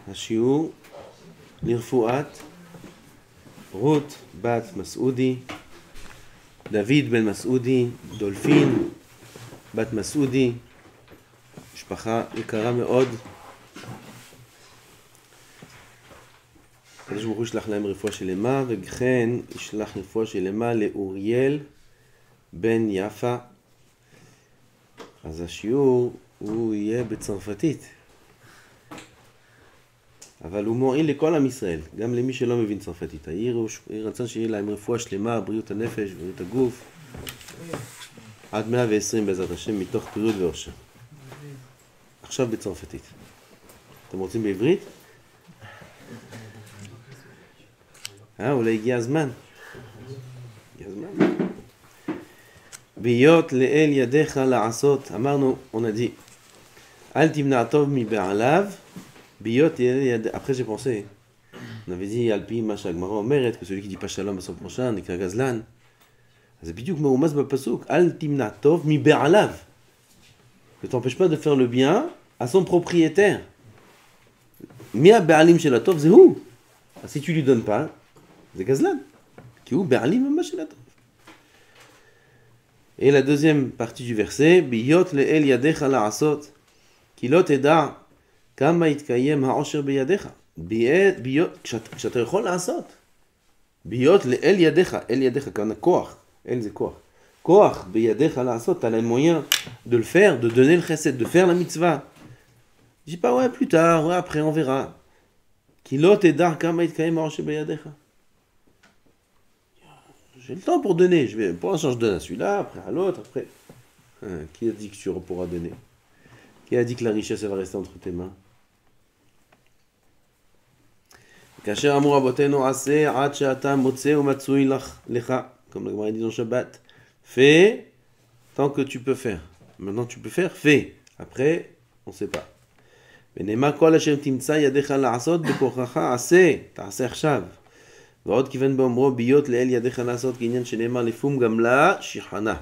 השיעור לרפואת רות בת מסעודי, דוד בן מסעודי, דולפין בת מסעודי, משפחה יקרה מאוד. הקדוש ברוך הוא ישלח להם רפואה שלמה, וכן ישלח רפואה שלמה לאוריאל בן יפה. אז השיעור הוא יהיה בצרפתית, אבל הוא מועיל לכל עם ישראל, גם למי שלא מבין צרפתית. יהי רצון שיהיה להם רפואה שלמה, בריאות הנפש, בריאות הגוף, עד 120 בעזרת השם, מתוך בריאות ואושר. עכשיו בצרפתית. אתם רוצים בעברית? אולי הגיע הזמן. הגיע הזמן. בהיות לאל ידיך לעשות, אמרנו, on a dit, אל תמנע טוב מבעליו, בהיות לאל ידיך. Après j'ai pensé, on avait dit, על פי מה שהגמרא אומרת, que celui qui dit pas shalom בסוף פרושן, נקרא גזלן. אז זה בדיוק מרומז בפסוק, אל תמנע טוב מבעליו. Ne t'empêche pas de faire le bien à son propriétaire. מי הבעלים של הטוב? זה הוא. אז si tu lui donnes pas, זה גזלן. כי הוא בעלים ממש של הטוב. Et la deuxième partie du verset, בהיות לאל ידיך לעשות, כי לא תדע כמה יתקיים העושר בידיך. כשאתה יכול לעשות. בהיות לאל ידיך, אל ידיך, כאן הכוח, אל זה כוח. כוח בידיך לעשות, t'as les moyens de le faire, de donner le chesed, de faire la mitzvah. Je dis pas ouais plus tard, ouais après on verra. כי לא תדע כמה יתקיים העושר בידיך. J'ai le temps pour donner. Pour l'instant, je donne à celui-là, après à l'autre, après. Qui a dit que tu pourras donner? Qui a dit que la richesse elle va rester entre tes mains? כאשר אמרו רבותינו עשה עד שאתה מוצא ומצוי לך, comme la Gemara dit dans Shabbat. Fais tant que tu peux faire. Maintenant tu peux faire, fais. Après, on ne sait pas. ונאמר כל אשר תמצא ידיך לעשות בכוחך עשה, תעשה עכשיו. ועוד כיוון באומרו ביות לאל ידיך לעשות כעניין שנאמר לפום גמלה שחנה.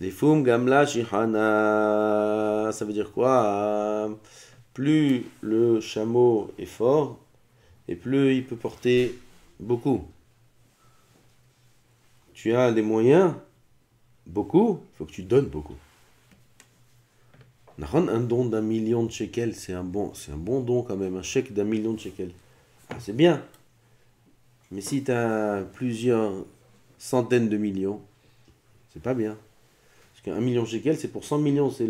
לפום גמלה שחנה, ça veut dire quoi? Plus le chameau est fort et plus il peut porter beaucoup. Tu as les moyens, beaucoup, il faut que tu donnes beaucoup. Un don d'1 million de shekels, c'est un bon don quand même, un chèque d'1 million de shekels. C'est bien. Mais si tu as plusieurs centaines de millions, c'est pas bien. Parce qu'un million de shekels, c'est pour 100 millions, c'est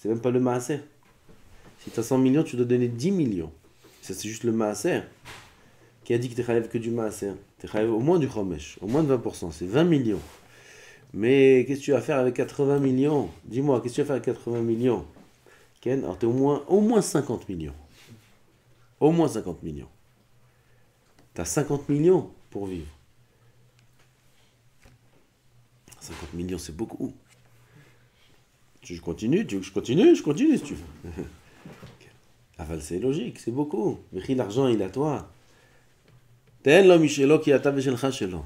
même pas le maaser. Si tu as 100 millions, tu dois donner 10 millions. Ça, c'est juste le maaser. Qui a dit que tu n'es que du maaser? Tu es au moins du chomesh, au moins de 20%, c'est 20 millions. Mais qu'est-ce que tu vas faire avec 80 millions? Dis-moi, qu'est-ce que tu vas faire avec 80 millions? Ken, alors tu es au moins 50 millions. Au moins 50 millions. Tu as 50 millions pour vivre. 50 millions, c'est beaucoup. Je continue, tu veux que je continue? Je continue si tu veux. Aval, c'est logique, c'est beaucoup. Mais l'argent, il est à toi. תן לו משלו כי אתה ושלך שלו.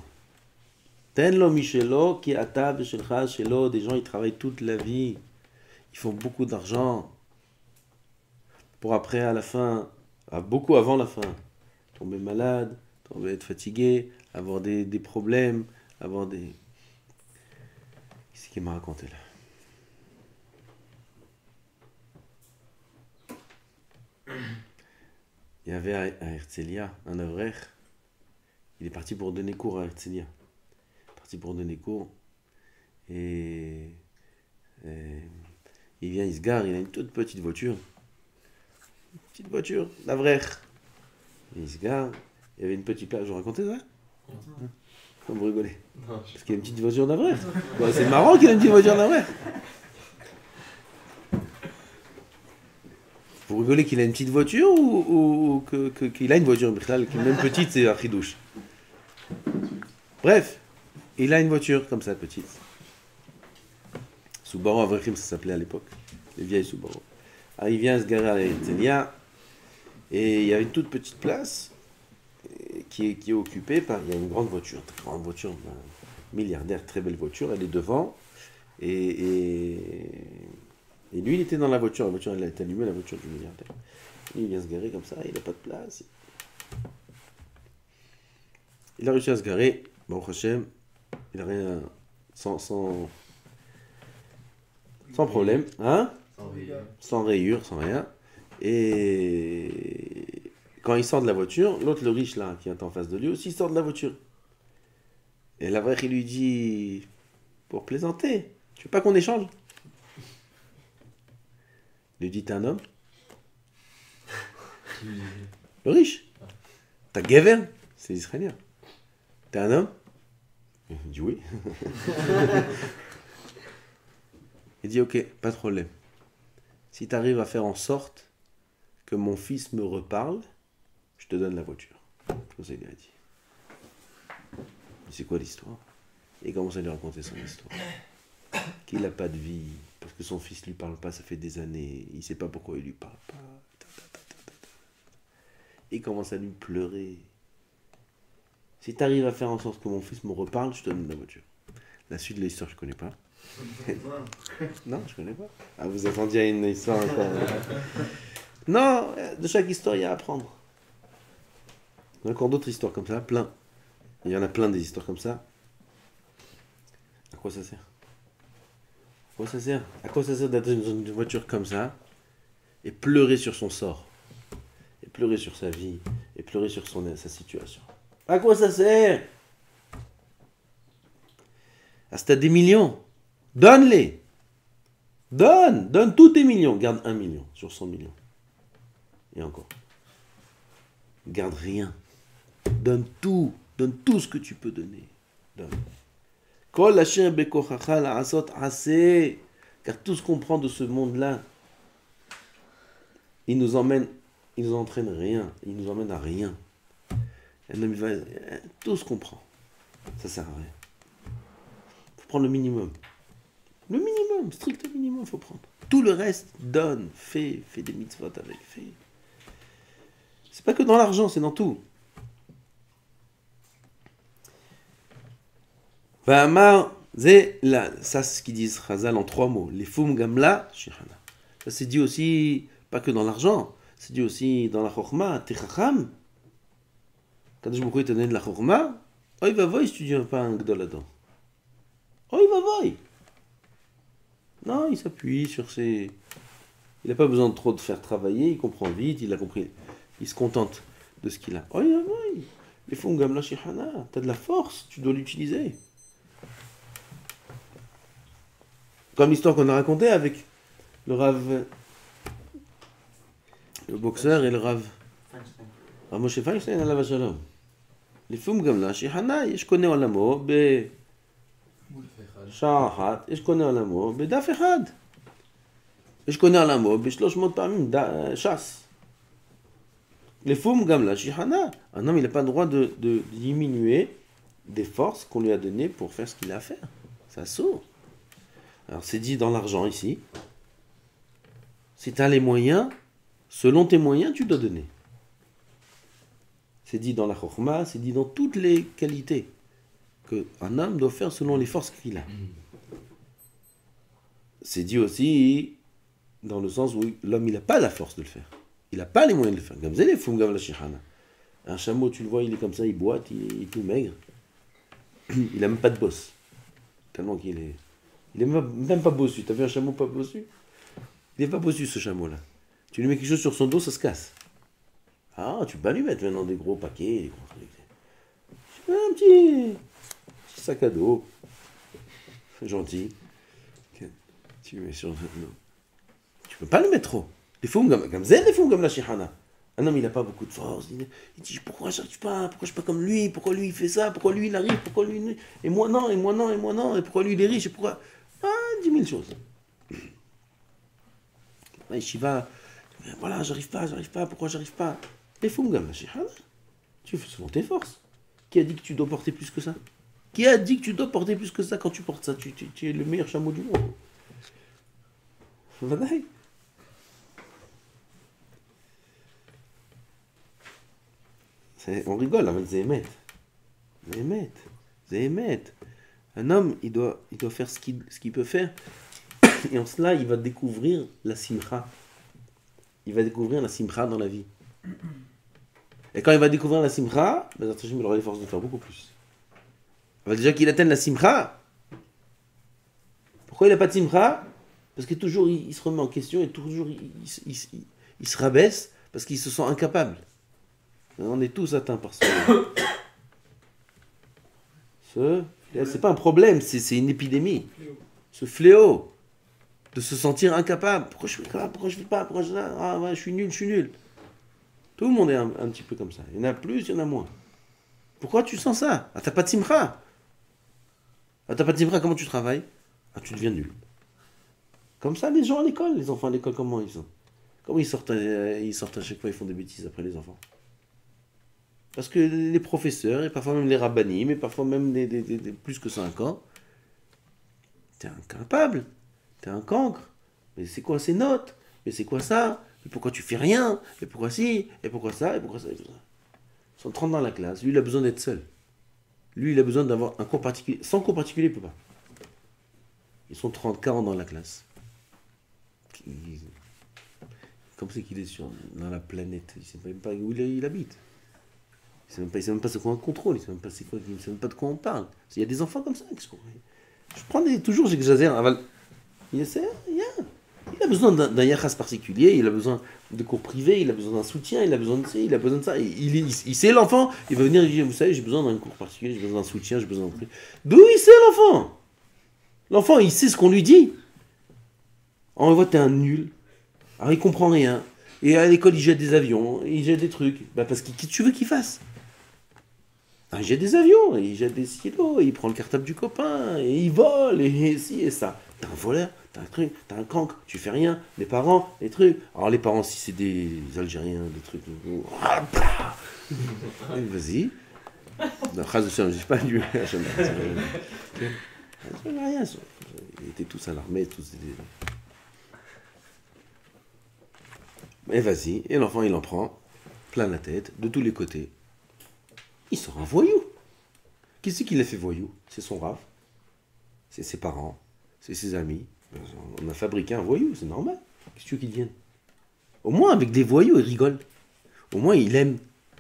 תן לו משלו כי אתה ושלך שלו. Des gens, ils travaillent toute la vie. Ils font beaucoup d'argent. Pour après, à la fin, beaucoup avant la fin, tomber malade, être fatigué, avoir des problèmes, avoir des... Qu'est-ce qu'il m'a raconté là? Il y avait à Herzliya un avrech. Il est parti pour donner cours à Herzliya. Parti pour donner cours. Et il vient, il se gare, il a une toute petite voiture. Une petite voiture, l'avrech. Il se gare, il y avait une petite place. Je vous racontais ça? Comme vous rigolez. Parce qu'il y a une petite voiture d'avrech. Bon, c'est marrant qu'il a une petite voiture d'avrech. Vous rigolez qu'il a une petite voiture ou qu'il a une voiture, même petite, c'est un chidouche. Bref, il a une voiture comme ça, petite. Subaru Avrechim, ça s'appelait à l'époque. Les vieilles Subaru. Alors il vient se garer à Herzliya et il y a une toute petite place qui est occupée par... Il y a une grande voiture, milliardaire, très belle voiture, elle est devant et Et lui, il était dans la voiture elle a été allumée, la voiture du milliardaire. Lui, il vient se garer comme ça, il n'a pas de place. Il a réussi à se garer, bon, Hachem, il n'a rien, sans problème, hein? Sans rayure, sans rien. Et quand il sort de la voiture, l'autre, le riche là, qui est en face de lui aussi, sort de la voiture. Et la vraie, il lui dit, pour plaisanter, tu veux pas qu'on échange? Il lui dit, t'es un homme? Le riche. T'as Gever? C'est israélien. T'es un homme? Il dit oui. Il dit ok, pas de problème. Si t'arrives à faire en sorte que mon fils me reparle, je te donne la voiture. Comme ça il lui a dit. C'est quoi l'histoire? Et il commence à lui raconter son histoire. Qu'il n'a pas de vie, parce que son fils lui parle pas, ça fait des années, il sait pas pourquoi il lui parle pas. Il commence à lui pleurer. Si tu arrives à faire en sorte que mon fils me reparle, je te donne la voiture. La suite de l'histoire, je connais pas. Non, je connais pas. Ah, vous attendiez à une histoire encore. Non, de chaque histoire, il y a à apprendre. Il y a encore d'autres histoires comme ça, plein. Il y en a plein des histoires comme ça. À quoi ça sert? À quoi ça sert? À quoi ça sert d'être dans une voiture comme ça et pleurer sur son sort? Et pleurer sur sa vie? Et pleurer sur sa situation? À quoi ça sert? Ah, si t'as des millions, donne-les. Donne tous tes millions. Garde 1 million sur 100 millions. Et encore. Garde rien. Donne tout ce que tu peux donner. Donne. Kol asher bekochacha la'asot aseh. Car tout ce qu'on prend de ce monde-là, il nous entraîne rien. Il nous emmène à rien. Tout ce qu'on prend, ça sert à rien. Il faut prendre le minimum. Le minimum, strict minimum, il faut prendre. Tout le reste, donne, fais des mitzvot avec, fais. C'est pas que dans l'argent, c'est dans tout. Va'amar, ça c'est ce qu'ils disent Chazal en 3 mots. Les fum gamla, shihana. Ça c'est dit aussi, pas que dans l'argent, c'est dit aussi dans la chokma, techacham. Quand je me te donne de la chokma, oi va voy si tu dis pas un gdol là-dedans. Oi va voy. Non, il s'appuie sur ses... Il n'a pas besoin de trop de faire travailler, il comprend vite, il a compris. Il se contente de ce qu'il a. Oi va voy. Les fum gamla shihana, t'as de la force, tu dois l'utiliser. Comme l'histoire qu'on a racontée avec le Rav, le boxeur et le Rav Moshe Feinstein, alav shalom. לפעמים גם לה שיחנה, יש קונה עולמו בשעה אחת, יש קונה עולמו בדף אחד. יש קונה עולמו ב-300 פעמים ש"ס. לפעמים גם לה שיחנה. Un homme, il n'a pas le droit de diminuer des forces qu'on lui a données pour faire ce qu'il a à faire. Ça saut. Alors c'est dit dans l'argent ici. Si tu as les moyens, selon tes moyens, tu dois donner. C'est dit dans la chokma, c'est dit dans toutes les qualités qu'un homme doit faire selon les forces qu'il a. C'est dit aussi dans le sens où l'homme il n'a pas la force de le faire. Il n'a pas les moyens de le faire. Comme les fum gav la shihana. Un chameau, tu le vois, il est comme ça, il boite, il est tout maigre. Il n'a même pas de bosse. Tellement qu'il est... Il n'est même pas bossu. Tu as vu un chameau pas bossu? Il n'est pas bossu ce chameau-là. Tu lui mets quelque chose sur son dos, ça se casse. Ah, tu peux pas lui mettre maintenant des gros paquets, des gros trucs. Un petit sac à dos. Gentil. Tu mets sur... Non. Tu peux pas le mettre trop. Les fous comme ça, les fous comme la shihana. Un homme, il n'a pas beaucoup de force. Il dit, pourquoi j'arrive pas? Pourquoi je suis pas comme lui? Pourquoi lui il fait ça? Pourquoi lui il arrive? Pourquoi lui... Et moi non, et moi non, et moi non. Et pourquoi lui il est riche? Et pourquoi... Ah, 10 000 choses. Et Shiva, voilà, j'arrive pas. Pourquoi j'arrive pas? Les fous comme la shihana. Tu fais selon tes forces. Qui a dit que tu dois porter plus que ça? Qui a dit que tu dois porter plus que ça? Quand tu portes ça, tu es le meilleur chameau du monde. Vadaï. On rigole, mais c'est émet. Un homme, il doit faire ce qu'il peut faire Et en cela, il va découvrir la simcha. Il va découvrir la simcha dans la vie. Et quand il va découvrir la simcha, il aura les forces de faire beaucoup plus. Déjà qu'il atteigne la simcha. Pourquoi il n'a pas de simcha? Parce que toujours il se remet en question et toujours il se rabaisse parce qu'il se sent incapable. On est tous atteints par ça. C'est pas un problème, c'est une épidémie. Ce fléau de se sentir incapable. Pourquoi je fais pas? Pourquoi je fais pas? Pourquoi je suis nul, je suis nul. Tout le monde est un petit peu comme ça. Il y en a plus, il y en a moins. Pourquoi tu sens ça? Ah, t'as pas de simcha. Ah, t'as pas de simcha, comment tu travailles? Ah, tu deviens nul. Comme ça, les gens à l'école, les enfants à l'école, comment ils sont? Comment ils sortent à chaque fois, ils font des bêtises après les enfants? Parce que les professeurs, et parfois même les rabbinim, et parfois même des plus que 5 ans, t'es incapable, t'es un cancre. Mais c'est quoi ces notes? Mais c'est quoi ça? Mais pourquoi tu fais rien? Et pourquoi ci? Et pourquoi ça? Et pourquoi ça? Et tout ça. Ils sont 30 dans la classe, lui il a besoin d'être seul. Lui il a besoin d'avoir un cours particulier. Sans cours particulier, il peut pas. Ils sont 30, 40 dans la classe. Comme c'est qu'il est dans la planète. Il ne sait même pas où il habite. Il ne sait même pas c'est quoi un contrôle. Il ne sait même pas c'est quoi, il ne sait même pas de quoi on parle. Il y a des enfants comme ça. Je prends toujours, j'exagère. Il a besoin d'un yachas particulier. Il a besoin de cours privés. Il a besoin d'un soutien. Il a besoin de ça. Il a besoin de ça. Il sait l'enfant. Il va venir et dire, vous savez, j'ai besoin d'un cours particulier. J'ai besoin d'un soutien. J'ai besoin d'un truc. D'où il sait l'enfant? L'enfant, il sait ce qu'on lui dit. On voit, t'es un nul. Alors il comprend rien. Et à l'école, il jette des avions, il jette des trucs. Parce que qu'est-ce que tu veux qu'il fasse? Il jette des avions, il jette des stylos, il prend le cartable du copain, et il vole, et ci et ça. T'es un voleur, t'es un truc, t'es un cancre, tu fais rien. Les parents, les trucs. Alors les parents, si c'est des Algériens, des trucs. Vas-y. Je dis pas lui. Rien. Ils étaient tous à l'armée, tous des... Mais vas-y, et l'enfant il en prend plein la tête, de tous les côtés. Il sera un voyou. Qui c'est qui l'a fait voyou? C'est son raf, c'est ses parents, c'est ses amis. On a fabriqué un voyou, c'est normal. Qu'est-ce que tu veux qu'il devienne? Au moins avec des voyous, il rigole. Au moins il aime.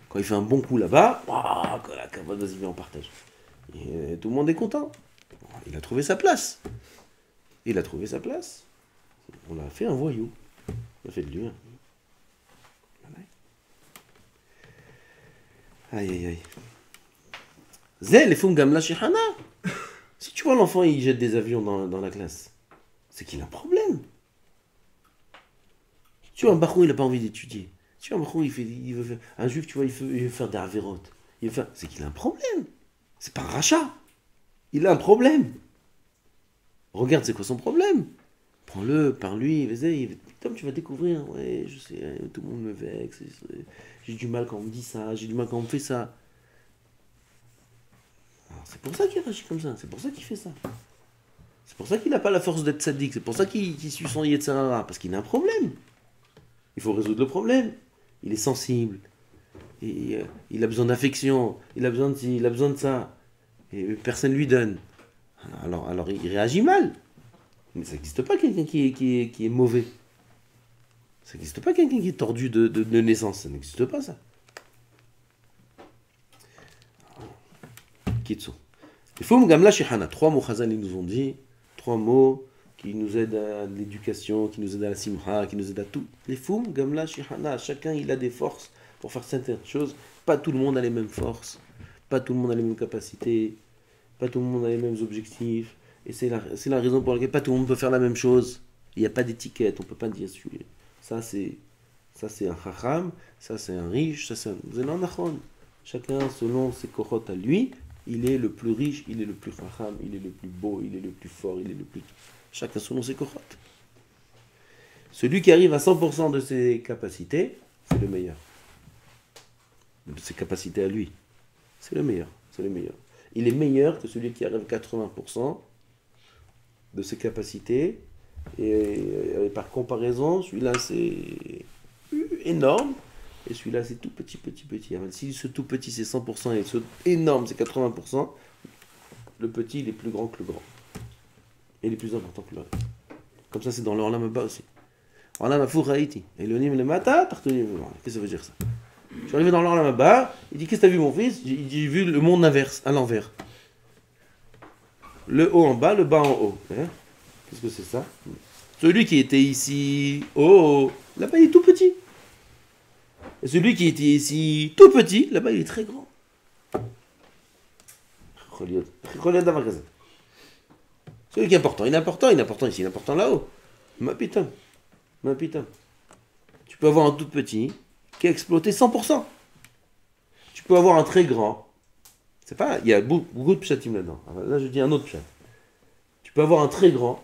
Quand il fait un bon coup là-bas, vas-y, viens, on partage. Et tout le monde est content. Il a trouvé sa place. Il a trouvé sa place. On a fait un voyou. On a fait de lui un. Aïe aïe aïe. Zé, les fous gamla shihana. Si tu vois l'enfant, il jette des avions dans la classe, c'est qu'il a un problème. Tu vois, un barou, il n'a pas envie d'étudier. Tu vois, un barou, il veut faire. Un juif, tu vois, il veut faire des avérotes. C'est qu'il a un problème. C'est pas un rachat. Il a un problème. Regarde, c'est quoi son problème? Prends-le, parle-lui, vas-y. Comme tu vas découvrir, ouais, je sais, tout le monde me vexe. J'ai du mal quand on me dit ça, j'ai du mal quand on me fait ça. Alors, c'est pour ça qu'il réagit comme ça, c'est pour ça qu'il fait ça. C'est pour ça qu'il n'a pas la force d'être sadique, c'est pour ça qu'il suit son Yetzirara, parce qu'il a un problème. Il faut résoudre le problème. Il est sensible. Et, il a besoin d'affection, il a besoin de ci, il a besoin de ça. Et personne ne lui donne. Alors il réagit mal. Mais ça n'existe pas quelqu'un qui est mauvais. Ça n'existe pas quelqu'un qui est tordu de naissance. Ça n'existe pas, ça. Kitsu. Il faut Gamla Shihana. 3 mots Chazal, ils nous ont dit. 3 mots qui nous aident à l'éducation, qui nous aident à la simha, qui nous aident à tout. Les Foum Gamla Shihana. Chacun, il a des forces pour faire certaines choses. Pas tout le monde a les mêmes forces. Pas tout le monde a les mêmes capacités. Pas tout le monde a les mêmes objectifs. Et c'est la raison pour laquelle pas tout le monde peut faire la même chose. Il n'y a pas d'étiquette. On ne peut pas dire celui-là. Ça c'est un chacham, ça c'est un riche, ça c'est un zélanachon. Chacun selon ses kohot à lui, il est le plus riche, il est le plus chacham, il est le plus beau, il est le plus fort, il est le plus... Chacun selon ses kohot. Celui qui arrive à 100% de ses capacités, c'est le meilleur. De ses capacités à lui. C'est le meilleur, c'est le meilleur. Il est meilleur que celui qui arrive à 80% de ses capacités. Et par comparaison, celui-là c'est énorme, et celui-là c'est tout petit. Si ce tout petit c'est 100% et ce énorme c'est 80%, le petit il est plus grand que le grand. Et il est plus important que le reste. Comme ça, c'est dans le Olam Haba aussi. Olam Hafouch Haïti. Elonim le Mata, Tartonim le Mata. Qu'est-ce que ça veut dire ça? Je suis arrivé dans l'Olam Haba, il dit, qu'est-ce que t'as vu mon fils? Il dit, j'ai vu le monde inverse, à l'envers. Le haut en bas, le bas en haut. Hein? Qu'est-ce que c'est ça? Celui qui était ici, oh, là-bas il est tout petit. Et celui qui était ici, tout petit, là-bas il est très grand. Celui qui est important, il est important ici, il est important là-haut. Ma putain. Tu peux avoir un tout petit qui a exploité 100%. Tu peux avoir un très grand. C'est pas, il y a beaucoup de pchatim là-dedans. Là, je dis un autre pchat. Tu peux avoir un très grand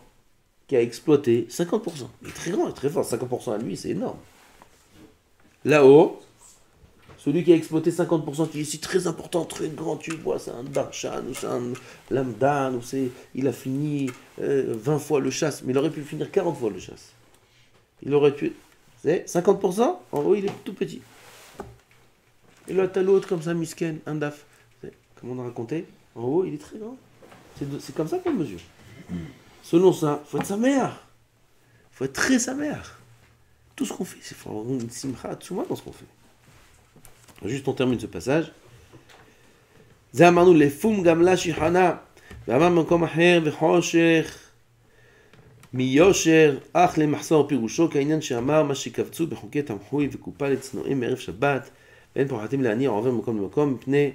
qui a exploité 50%. Il est très grand, il est très fort. 50% à lui, c'est énorme. Là-haut, celui qui a exploité 50%, qui est ici très important, très grand, tu vois, c'est un darshan, ou c'est un lamdan, ou c'est, il a fini 20 fois le chasse, mais il aurait pu finir 40 fois le chasse. Il aurait pu... C'est 50%, en haut, il est tout petit. Et là, t'as l'autre comme ça, misken, un daf. Comme on a raconté, en haut, il est très grand. C'est comme ça qu'on mesure. Selon ça, il faut être sa mère. Il faut être très sa mère. Tout ce qu'on fait, c'est faut avoir une simcha tsuma dans ce qu'on fait. Juste on termine ce passage. Zamarnu lefum gamla shihana, ve'amar makom acher v'choshech miyosher ach lemachsor pirusho ka'inyan she'amar ma shekavtzu b'chukei tamchui v'kupa letzno'im מערב שבת ואין פוחתים להניע עובר ממקום למקום מפני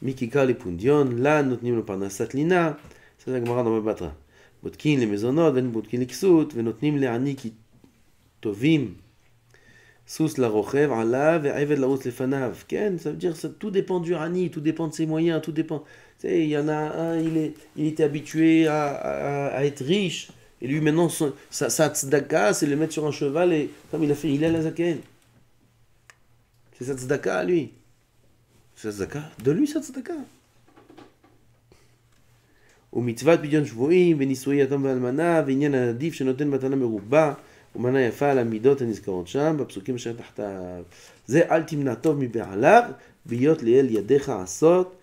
מכיכר לפונדיון לה נותנים לו פרנסת לינה. זה הגמרא בבבא בתרא. בודקין למזונות ואין בודקין לכסות ונותנים לעני כי טובים Sous la rochev, Allah, ve'aved la route lefanav. Ken, ça veut dire que tout dépend du rani, tout dépend de ses moyens, tout dépend. Tu sais, il y en a un, il était habitué à être riche, et lui maintenant, sa tzedaka, c'est le mettre sur un cheval, et comme il a fait, il a la zaken. C'est sa tzedaka à lui. C'est sa tzedaka. Donne-lui sa tzedaka. Ou mitzvat pidyon shvoim, ve'nisui atom ve'almana, ve'inyan adif, shenoten matana meruba. ומנה יפה על המידות הנזכרות שם, בפסוקים אשר תחתיו. זה אל תמנע טוב מבעליו, בהיות לאל ידיך לעשות,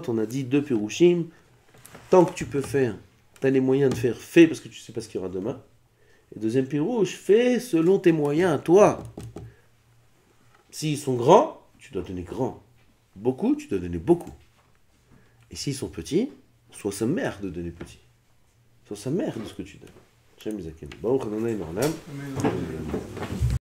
on a dit deux pirouchim. Tant que tu peux faire, tu as les moyens de faire, fais parce que tu sais pas ce qu'il y aura demain. Et deuxième pirouche, fais selon tes moyens à toi. S'ils sont grands, tu dois donner grand. Beaucoup, tu dois donner beaucoup. Et s'ils sont petits, sois sa mère de donner petit. Sois sa mère de ce que tu donnes. Baruch Adonai Olam.